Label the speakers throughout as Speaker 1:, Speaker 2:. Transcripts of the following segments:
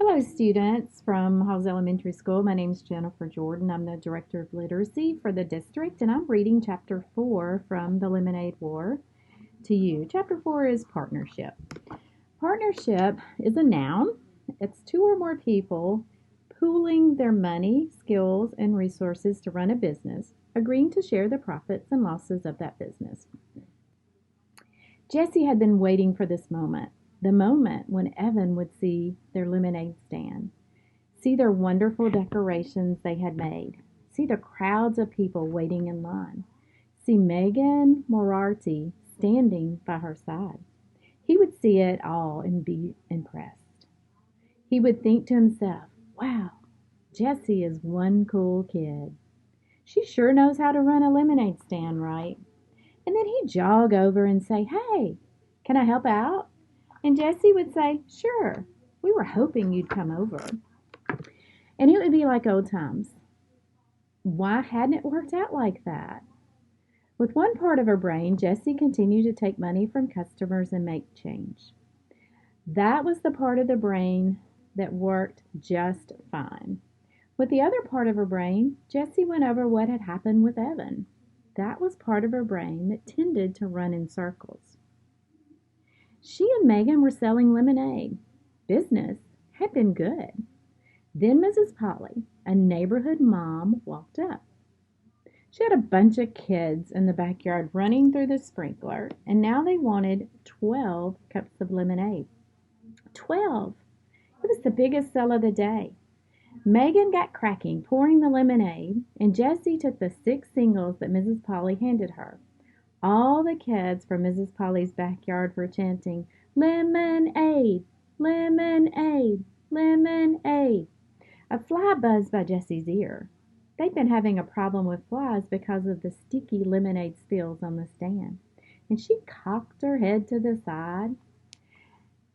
Speaker 1: Hello, students from Halls Elementary School. My name is Jennifer Jordan. I'm the Director of Literacy for the district, and I'm reading Chapter 4 from The Lemonade War to you. Chapter 4 is partnership. Partnership is a noun. It's two or more people pooling their money, skills, and resources to run a business, agreeing to share the profits and losses of that business. Jessie had been waiting for this moment. The moment when Evan would see their lemonade stand, see their wonderful decorations they had made, see the crowds of people waiting in line, see Megan Moriarty standing by her side. He would see it all and be impressed. He would think to himself, wow, Jessie is one cool kid. She sure knows how to run a lemonade stand right. And then he'd jog over and say, hey, can I help out? And Jessie would say, sure, we were hoping you'd come over. And it would be like old times. Why hadn't it worked out like that? With one part of her brain, Jessie continued to take money from customers and make change. That was the part of the brain that worked just fine. With the other part of her brain, Jessie went over what had happened with Evan. That was part of her brain that tended to run in circles. She and Megan were selling lemonade. Business had been good. Then Mrs. Polly, a neighborhood mom, walked up. She had a bunch of kids in the backyard running through the sprinkler, and now they wanted 12 cups of lemonade. 12! It was the biggest sell of the day. Megan got cracking, pouring the lemonade, and Jessie took the 6 singles that Mrs. Polly handed her. All the kids from Mrs. Polly's backyard were chanting, lemonade, lemonade, lemonade. A fly buzzed by Jessie's ear. They'd been having a problem with flies because of the sticky lemonade spills on the stand, and she cocked her head to the side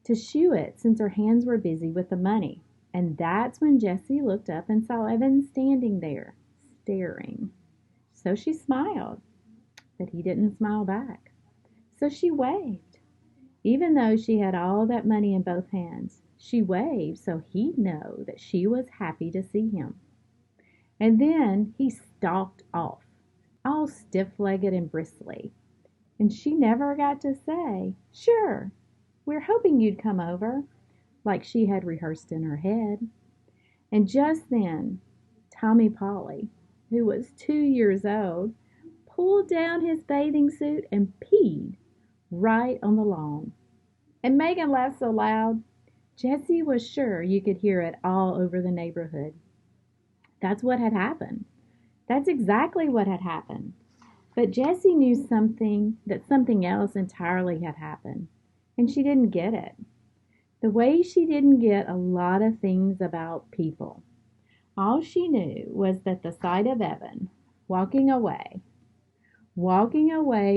Speaker 1: to shoo it since her hands were busy with the money. And that's when Jessie looked up and saw Evan standing there, staring. So she smiled, but he didn't smile back. So she waved. Even though she had all that money in both hands, she waved so he'd know that she was happy to see him. And then he stalked off, all stiff-legged and bristly. And she never got to say, sure, we're hoping you'd come over, like she had rehearsed in her head. And just then, Tommy Polly, who was 2 years old, pulled down his bathing suit and peed right on the lawn. And Megan laughed so loud, Jessie was sure you could hear it all over the neighborhood. That's what had happened. That's exactly what had happened. But Jessie knew something else entirely had happened, and she didn't get it. The way she didn't get a lot of things about people. All she knew was that the sight of Evan walking away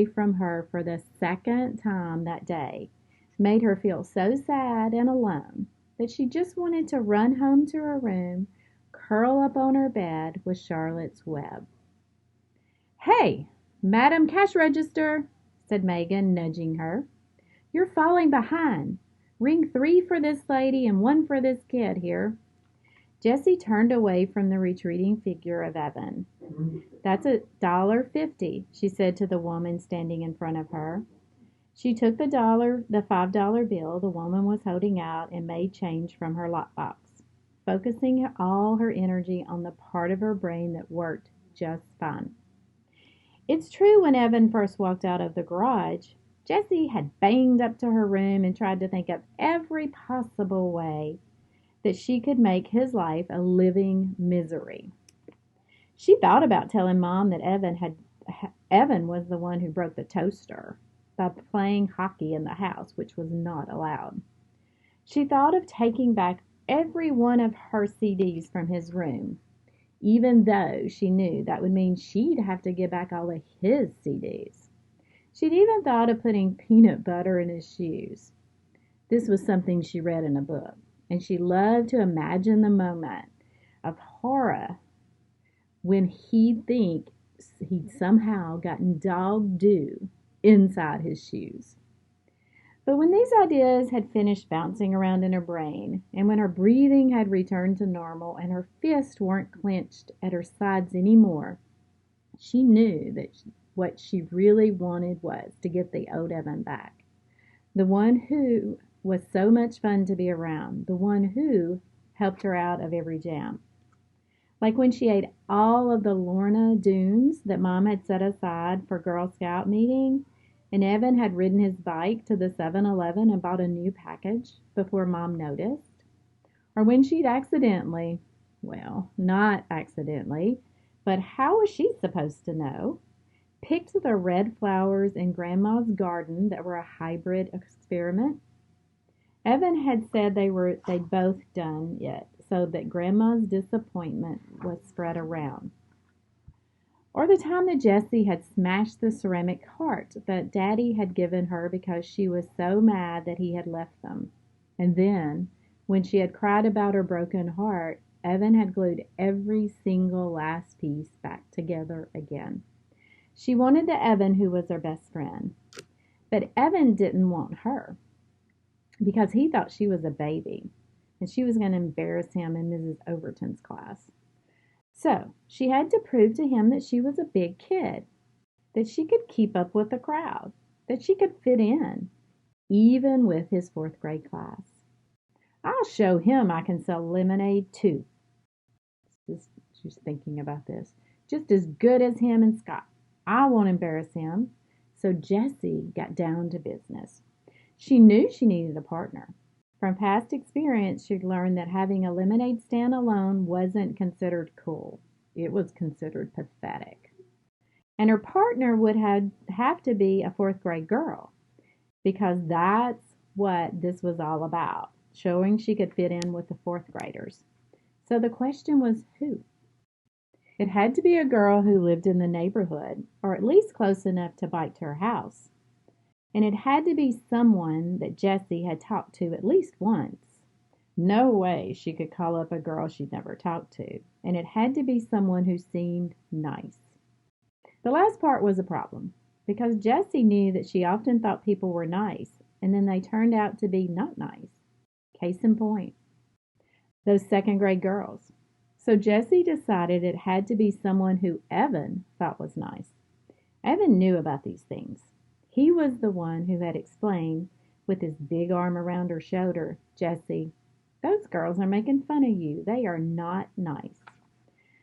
Speaker 1: from her for the second time that day, made her feel so sad and alone that she just wanted to run home to her room, curl up on her bed with Charlotte's Web. Hey, Madam Cash Register, said Megan, nudging her. You're falling behind. Ring 3 for this lady and 1 for this kid here. Jessie turned away from the retreating figure of Evan. That's $1.50, she said to the woman standing in front of her. She took the $5 bill the woman was holding out and made change from her lockbox, focusing all her energy on the part of her brain that worked just fine. It's true when Evan first walked out of the garage, Jessie had banged up to her room and tried to think of every possible way that she could make his life a living misery. She thought about telling Mom that Evan was the one who broke the toaster by playing hockey in the house, which was not allowed. She thought of taking back every one of her CDs from his room, even though she knew that would mean she'd have to give back all of his CDs. She'd even thought of putting peanut butter in his shoes. This was something she read in a book, and she loved to imagine the moment of horror when he'd think he'd somehow gotten dog dew inside his shoes. But when these ideas had finished bouncing around in her brain, and when her breathing had returned to normal and her fists weren't clenched at her sides anymore, she knew that what she really wanted was to get the old Evan back. The one who was so much fun to be around, the one who helped her out of every jam. Like when she ate all of the Lorna Doones that Mom had set aside for Girl Scout meeting, and Evan had ridden his bike to the 7-Eleven and bought a new package before Mom noticed. Or when she'd accidentally, well, not accidentally, but how was she supposed to know, picked the red flowers in Grandma's garden that were a hybrid experiment. Evan had said they'd both done it so that Grandma's disappointment was spread around. Or the time that Jessie had smashed the ceramic heart that Daddy had given her because she was so mad that he had left them. And then, when she had cried about her broken heart, Evan had glued every single last piece back together again. She wanted the Evan who was her best friend. But Evan didn't want her because he thought she was a baby and she was going to embarrass him in Mrs. Overton's class. So she had to prove to him that she was a big kid, that she could keep up with the crowd, that she could fit in, even with his fourth grade class. I'll show him I can sell lemonade too. She's thinking about this. Just as good as him and Scott. I won't embarrass him. So Jessie got down to business. She knew she needed a partner. From past experience, she'd learned that having a lemonade stand alone wasn't considered cool. It was considered pathetic. And her partner would have to be a fourth grade girl, because that's what this was all about, showing she could fit in with the fourth graders. So the question was who? It had to be a girl who lived in the neighborhood, or at least close enough to bike to her house. And it had to be someone that Jessie had talked to at least once. No way she could call up a girl she'd never talked to. And it had to be someone who seemed nice. The last part was a problem, because Jessie knew that she often thought people were nice, and then they turned out to be not nice. Case in point, those second grade girls. So Jessie decided it had to be someone who Evan thought was nice. Evan knew about these things. He was the one who had explained, with his big arm around her shoulder, Jessie, those girls are making fun of you. They are not nice.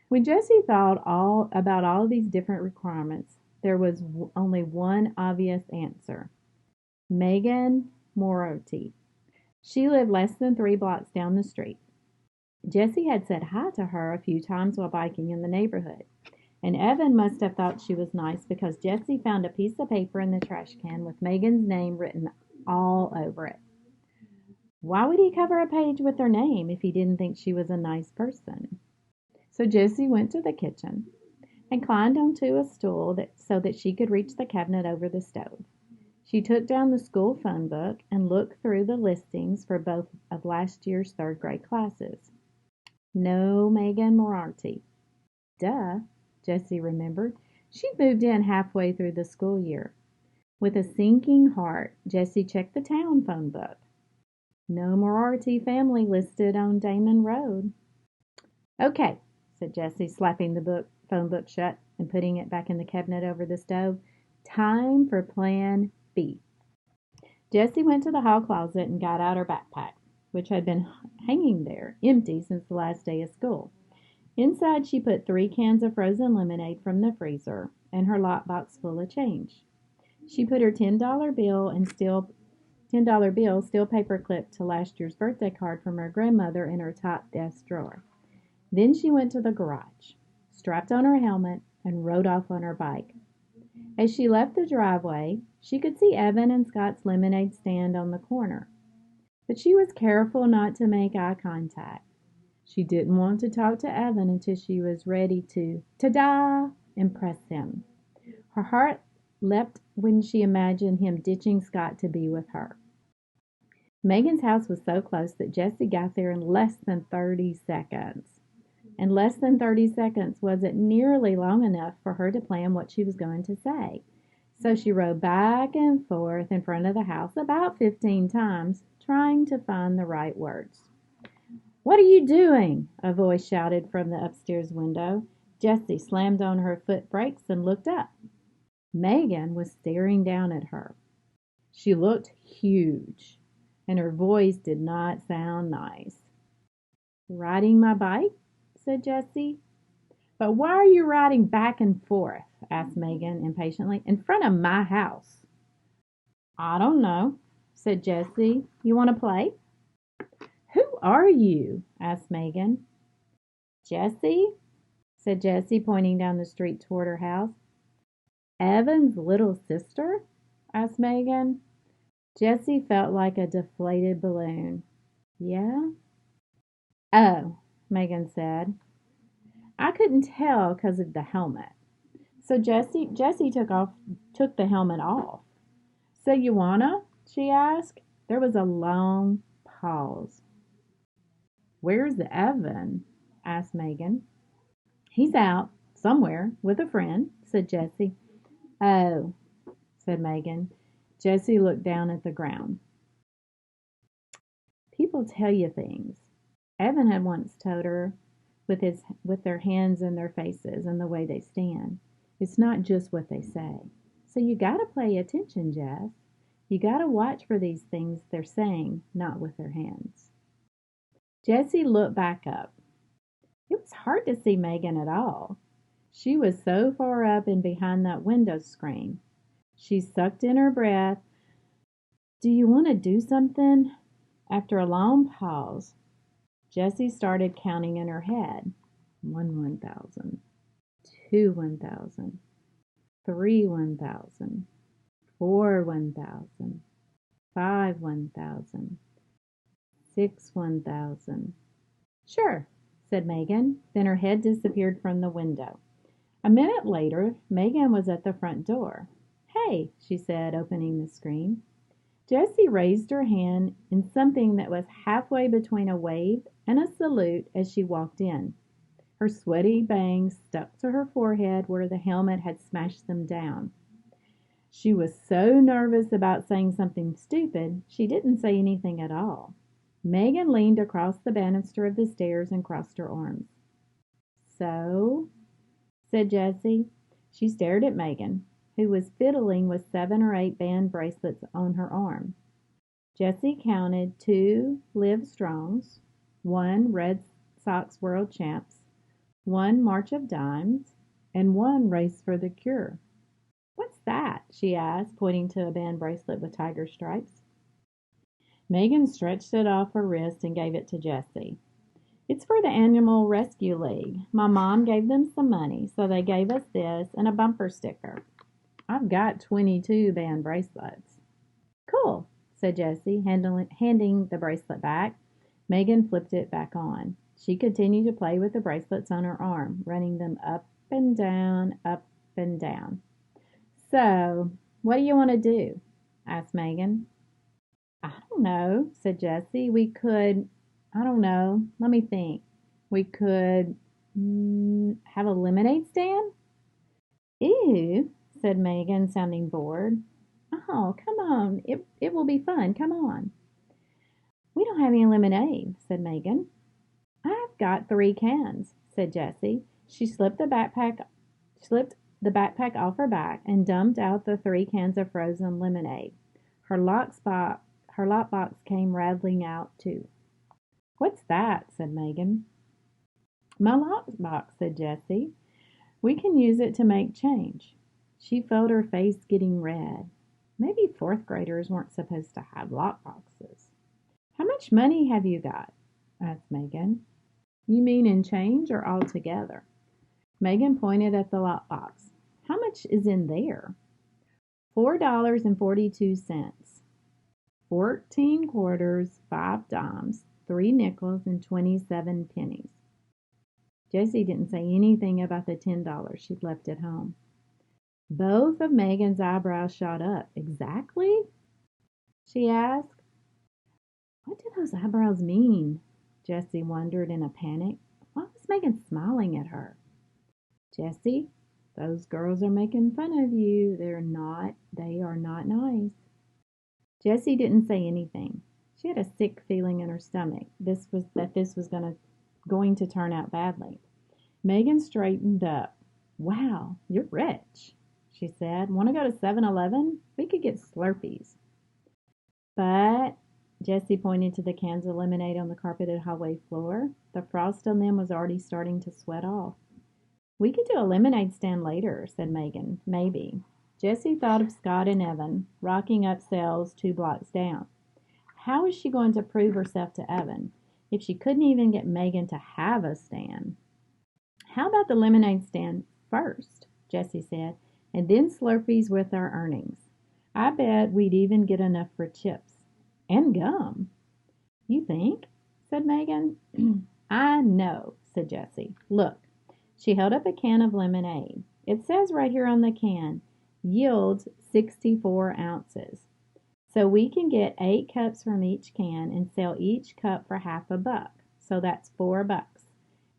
Speaker 1: When Jessie thought about all these different requirements, there was only one obvious answer. Megan Moriarty. She lived less than 3 blocks down the street. Jessie had said hi to her a few times while biking in the neighborhood. And Evan must have thought she was nice because Jessie found a piece of paper in the trash can with Megan's name written all over it. Why would he cover a page with her name if he didn't think she was a nice person? So Jessie went to the kitchen and climbed onto a stool so that she could reach the cabinet over the stove. She took down the school phone book and looked through the listings for both of last year's third grade classes. No Megan Moriarty. Duh. Jessie remembered. She'd moved in halfway through the school year. With a sinking heart, Jessie checked the town phone book. No Moriarty family listed on Damon Road. Okay, said Jessie, slapping the phone book shut and putting it back in the cabinet over the stove. Time for Plan B. Jessie went to the hall closet and got out her backpack, which had been hanging there, empty since the last day of school. Inside, she put 3 cans of frozen lemonade from the freezer and her lockbox full of change. She put her $10 bill still paper clipped to last year's birthday card from her grandmother in her top desk drawer. Then she went to the garage, strapped on her helmet, and rode off on her bike. As she left the driveway, she could see Evan and Scott's lemonade stand on the corner. But she was careful not to make eye contact. She didn't want to talk to Evan until she was ready to, ta-da, impress him. Her heart leapt when she imagined him ditching Scott to be with her. Megan's house was so close that Jessie got there in less than 30 seconds. And less than 30 seconds wasn't nearly long enough for her to plan what she was going to say. So she rode back and forth in front of the house about 15 times, trying to find the right words. "What are you doing?" a voice shouted from the upstairs window. Jessie slammed on her foot brakes and looked up. Megan was staring down at her. She looked huge, and her voice did not sound nice. "Riding my bike?" said Jessie. "But why are you riding back and forth?" asked Megan impatiently. "In front of my house." "I don't know," said Jessie. "You want to play?" "Who are you?" asked Megan. "Jessie," said Jessie, pointing down the street toward her house. "Evan's little sister?" asked Megan. Jessie felt like a deflated balloon. "Yeah?" "Oh," Megan said. "I couldn't tell 'cause of the helmet." So Jessie took the helmet off. "So you wanna?" she asked. There was a long pause. "Where's Evan?" asked Megan. "He's out somewhere with a friend," said Jessie. "Oh," said Megan. Jessie looked down at the ground. "People tell you things." Evan had once told her with their hands in their faces and the way they stand. It's not just what they say. So you got to pay attention, Jess. You got to watch for these things they're saying, not with their hands. Jessie looked back up. It was hard to see Megan at all. She was so far up and behind that window screen. She sucked in her breath. "Do you want to do something?" After a long pause, Jessie started counting in her head. 1,000, 2 1,000, 3 1,000, 4 1,000, 5 1,000, 6 1,000. "Sure," said Megan. Then her head disappeared from the window. A minute later, Megan was at the front door. "Hey," she said, opening the screen. Jessie raised her hand in something that was halfway between a wave and a salute as she walked in. Her sweaty bangs stuck to her forehead where the helmet had smashed them down. She was so nervous about saying something stupid, she didn't say anything at all. Megan leaned across the banister of the stairs and crossed her arms. "So?" said Jessie. She stared at Megan, who was fiddling with 7 or 8 band bracelets on her arm. Jessie counted 2 Live Strongs, 1 Red Sox World Champs, 1 March of Dimes, and 1 Race for the Cure. "What's that?" she asked, pointing to a band bracelet with tiger stripes. Megan stretched it off her wrist and gave it to Jessie. "It's for the Animal Rescue League. My mom gave them some money, so they gave us this and a bumper sticker. I've got 22 band bracelets." "Cool," said Jessie, handing the bracelet back. Megan flipped it back on. She continued to play with the bracelets on her arm, running them up and down, up and down. "So, what do you want to do?" asked Megan. "I don't know," said Jessie. I don't know, let me think. We could have a lemonade stand?" "Ew," said Megan, sounding bored. "Oh, come on. It will be fun. Come on." "We don't have any lemonade," said Megan. "I've got 3 cans," said Jessie. She slipped the backpack off her back and dumped out the 3 cans of frozen lemonade. Her lockbox came rattling out too. "What's that?" said Megan. "My lockbox," said Jessie. "We can use it to make change." She felt her face getting red. Maybe 4th graders weren't supposed to have lockboxes. "How much money have you got?" asked Megan. "You mean in change or all together?" Megan pointed at the lockbox. "How much is in there?" $4.42. 14 quarters, 5 dimes, 3 nickels, and 27 pennies. Jessie didn't say anything about the $10 she'd left at home. Both of Megan's eyebrows shot up. "Exactly?" she asked. What did those eyebrows mean? Jessie wondered in a panic. Why was Megan smiling at her? "Jessie," Those girls are making fun of you. They are not nice. Jessie didn't say anything. She had a sick feeling in her stomach. This was going to turn out badly. Megan straightened up. Wow, you're rich, she said. Want to go to 7-Eleven? We could get Slurpees. But Jessie pointed to the cans of lemonade on the carpeted hallway floor. The frost on them was already starting to sweat off. We could do a lemonade stand later, said Megan. Maybe. Jessie thought of Scott and Evan, rocking up sales 2 blocks down. How was she going to prove herself to Evan if she couldn't even get Megan to have a stand? How about the lemonade stand first, Jessie said, and then Slurpees with our earnings. I bet we'd even get enough for chips. And gum. You think? Said Megan. I know, said Jessie. Look. She held up a can of lemonade. It says right here on the can, yields 64 ounces. So we can get 8 cups from each can and sell each cup for $1/2. So that's $4.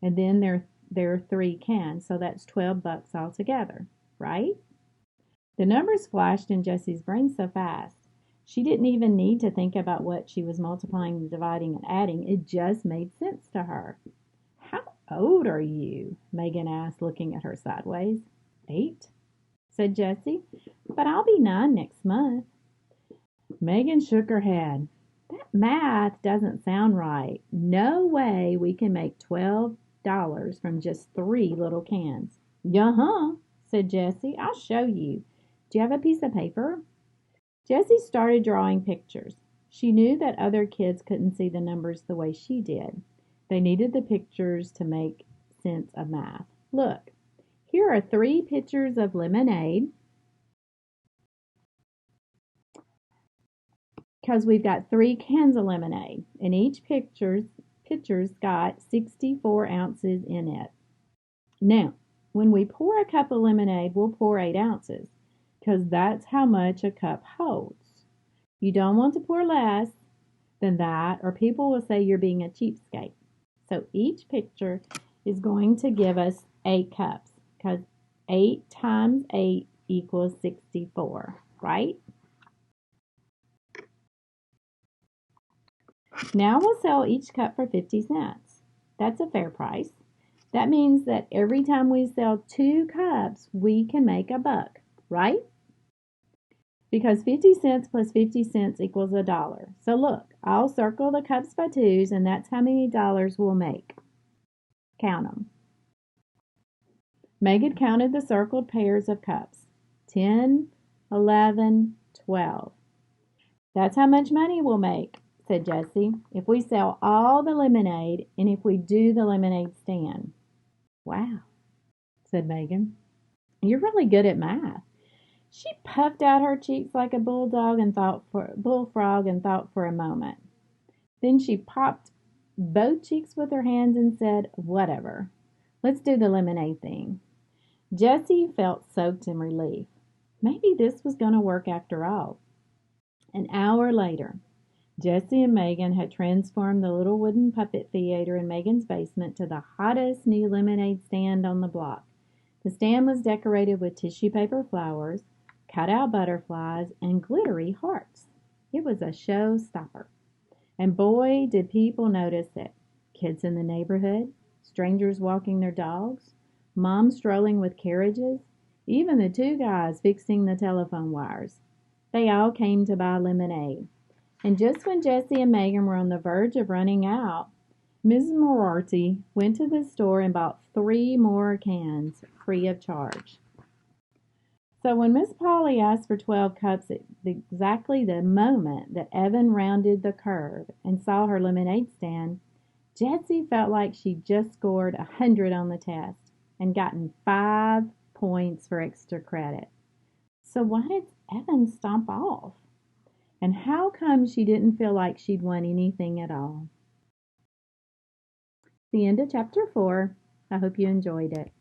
Speaker 1: And then there are 3 cans, so that's $12 altogether, right? The numbers flashed in Jessie's brain so fast. She didn't even need to think about what she was multiplying, dividing, and adding. It just made sense to her. How old are you? Megan asked, looking at her sideways. 8, said Jessie. But I'll be 9 next month. Megan shook her head. That math doesn't sound right. No way we can make $12 from just 3 little cans. Yeah-huh, said Jessie. I'll show you. Do you have a piece of paper? Jessie started drawing pictures. She knew that other kids couldn't see the numbers the way she did. They needed the pictures to make sense of math. Look, here are 3 pitchers of lemonade, because we've got 3 cans of lemonade, and each pitcher's got 64 ounces in it. Now, when we pour a cup of lemonade, we'll pour 8 ounces, because that's how much a cup holds. You don't want to pour less than that, or people will say you're being a cheapskate. So each pitcher is going to give us 8 cups, because 8 times 8 equals 64, right? Now we'll sell each cup for 50 cents. That's a fair price. That means that every time we sell 2 cups, we can make $1, right? Because 50 cents plus 50 cents equals $1. So look, I'll circle the cups by 2s, and that's how many dollars we'll make. Count them. Megan counted the circled pairs of cups. 10, 11, 12. That's how much money we'll make, said Jessie, if we sell all the lemonade and if we do the lemonade stand. Wow, said Megan. You're really good at math. She puffed out her cheeks like a bullfrog and thought for a moment. Then she popped both cheeks with her hands and said, whatever. Let's do the lemonade thing. Jessie felt soaked in relief. Maybe this was going to work after all. An hour later, Jessie and Megan had transformed the little wooden puppet theater in Megan's basement to the hottest new lemonade stand on the block. The stand was decorated with tissue paper flowers, cut-out butterflies, and glittery hearts. It was a showstopper. And boy, did people notice it. Kids in the neighborhood, strangers walking their dogs, moms strolling with carriages, even the 2 guys fixing the telephone wires. They all came to buy lemonade. And just when Jessie and Megan were on the verge of running out, Mrs. Moriarty went to the store and bought 3 more cans free of charge. So when Miss Polly asked for 12 cups at exactly the moment that Evan rounded the curve and saw her lemonade stand, Jessie felt like she'd just scored 100 on the test and gotten 5 points for extra credit. So why did Evan stomp off? And how come she didn't feel like she'd won anything at all? The end of chapter 4. I hope you enjoyed it.